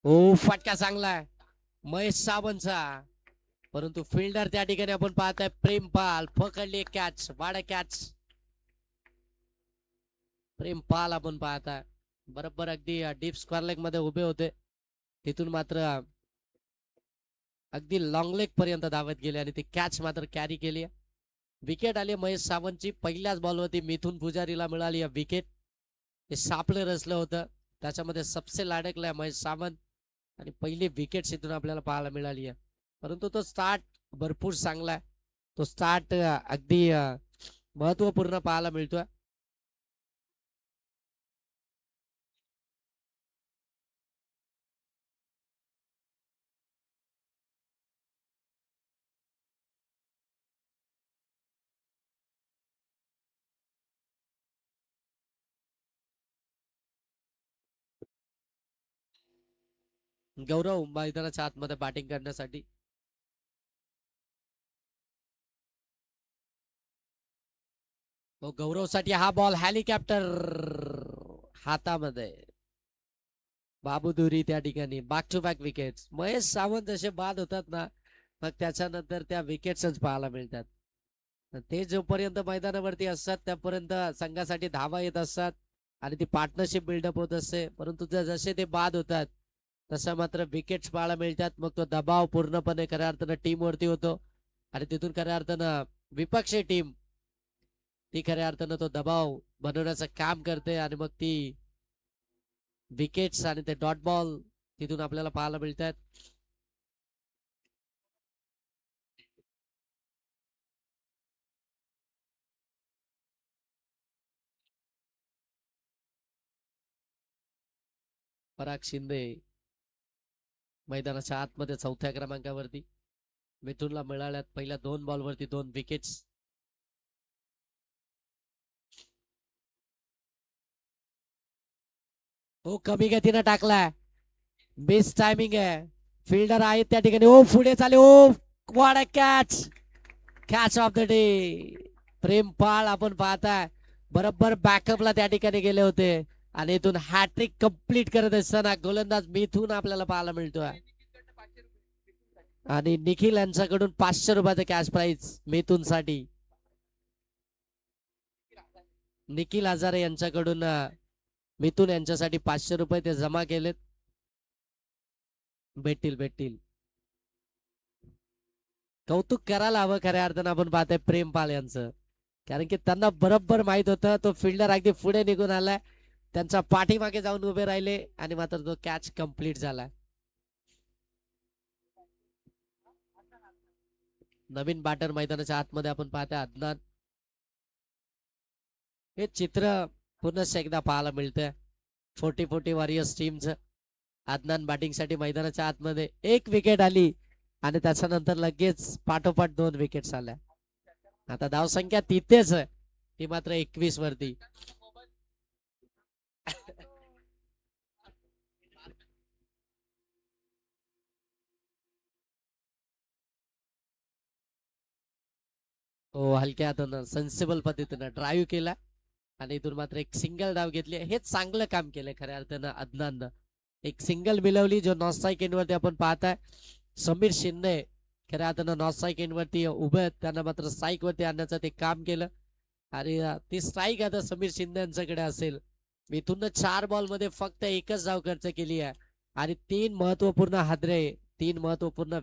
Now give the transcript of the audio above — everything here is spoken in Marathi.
हो, फटका चांगला आहे महेश सावंतचा. परंतु फिल्डर त्या ठिकाणी आपण पाहताय प्रेमपाल पकडली कॅच, वाडा कॅच. प्रेमपाल आपण पाहताय बरोबर अगदी डीप स्क्वेअर लेग मध्ये उभे होते. तिथून मात्र अगदी लॉंग लेग पर्यंत धावत गेले आणि ती कॅच मात्र कॅरी केली. विकेट आली महेश सावंतची. पहिल्याच बॉलवरती मिथुन पुजारीला मिळाली विकेट. हे सापळे रचलं होतं, त्याच्यामध्ये सबसे लाडकलाय महेश सावंत आणि पहिली विकेट इथून आपल्याला पाहायला मिळाली आहे. परंतु तो स्टार्ट भरपूर चांगला आहे. तो स्टार्ट अगदी महत्वपूर्ण पाहायला मिळतोय. गौरव मैदानाच्या आतमध्ये बॅटिंग करण्यासाठी. गौरवसाठी हा बॉल हेलिकॉप्टर हातामध्ये. बाबू दुरी त्या ठिकाणी back to back wicket. Mahesh Sawant जसे बाद होतात ना, मग त्याच्यानंतर त्या विकेट्सच पाहायला मिळतात. ते जोपर्यंत मैदानावरती असतात त्यापर्यंत संघासाठी धावा येत असतात आणि ती पार्टनरशिप बिल्डअप होत असते. परंतु जसे ते बाद होतात तसं मात्र विकेट्स पाहायला मिळतात. मग तो दबाव पूर्णपणे खऱ्या अर्थानं टीम वरती होतो आणि तिथून खऱ्या अर्थानं विपक्षी टीम ती खऱ्या अर्थानं तो दबाव बनवण्याचं काम करते आणि मग ती विकेट्स आणि ते डॉट बॉल तिथून आपल्याला पाहायला मिळतात. पराग शिंदे मैदानाच्या आतमध्ये 4थ्या क्रमांकावरती. मिथुनला मिळाल्यात पहिल्या 2 बॉलवरती 2 विकेट्स. हो, कमी गतीनं टाकलाय. बेस्ट टायमिंग आहे. फिल्डर आहेत त्या ठिकाणी. ओ पुढे चाले. ओ वाडा catch. Catch of the day. Prempal आपण पाहताय बरोबर बॅकअपला त्या ठिकाणी गेले होते आणि इथून हॅट्रिक कंप्लीट करत असताना गोलंदाज मिथून आपल्याला पाहायला मिळतोय आणि निखिल यांच्याकडून 500 रुपयाचं कॅश प्राइज मिथून साठी. निखिल हजारे यांच्याकडून मिथून यांच्यासाठी 500 रुपये ते जमा केलेत. भेटतील भेटतील. कौतुक करायला हवं खऱ्या अर्थानं आपण पाहतोय प्रेमपाल यांचं. कारण की त्यांना बरोबर माहित होतं तो फिल्डर अगदी पुढे निघून आलाय. त्यांच्या पाठीमागे जाऊन उभे राहिले आणि मात्र तो कॅच कंप्लीट झाला. नवीन बॅटर मैदानाच्या आतमध्ये आपण पाहतोय अदनान. हे चित्र पुन्हा एकदा पाहायला मिळतंय 40-40 वॉरियर्स टीमचं. अदनान बॅटिंग साठी मैदानाच्या आतमध्ये. 1 विकेट आली आणि त्याच्यानंतर लगेच पाठोपाठ 2 विकेट्स आल्या. आता धावसंख्या तिथेच आहे, ती मात्र 21 वरती. हो, हलक्या हातानं सेन्सिबल पद्धतीनं ड्राईव्ह केला आणि इथून मात्र एक सिंगल धाव घेतली. हे चांगलं काम केलंय खऱ्या अर्थानं अदनाननं. एक सिंगल मिळवली जो नॉन स्ट्राईक वरती आपण पाहताय. समीर शिंदे खऱ्या अर्थानं नॉन स्ट्राईक वरती उभे आहेत, त्यांना मात्र स्ट्राईक वरती आणण्याचं ते काम केलं आणि ती स्ट्राईक आता समीर शिंदे यांच्याकडे असेल. इथून 4 बॉल मध्ये फक्त एकच धाव खर्च केली आहे आणि 3 महत्वपूर्ण हादरे, 3 महत्वपूर्ण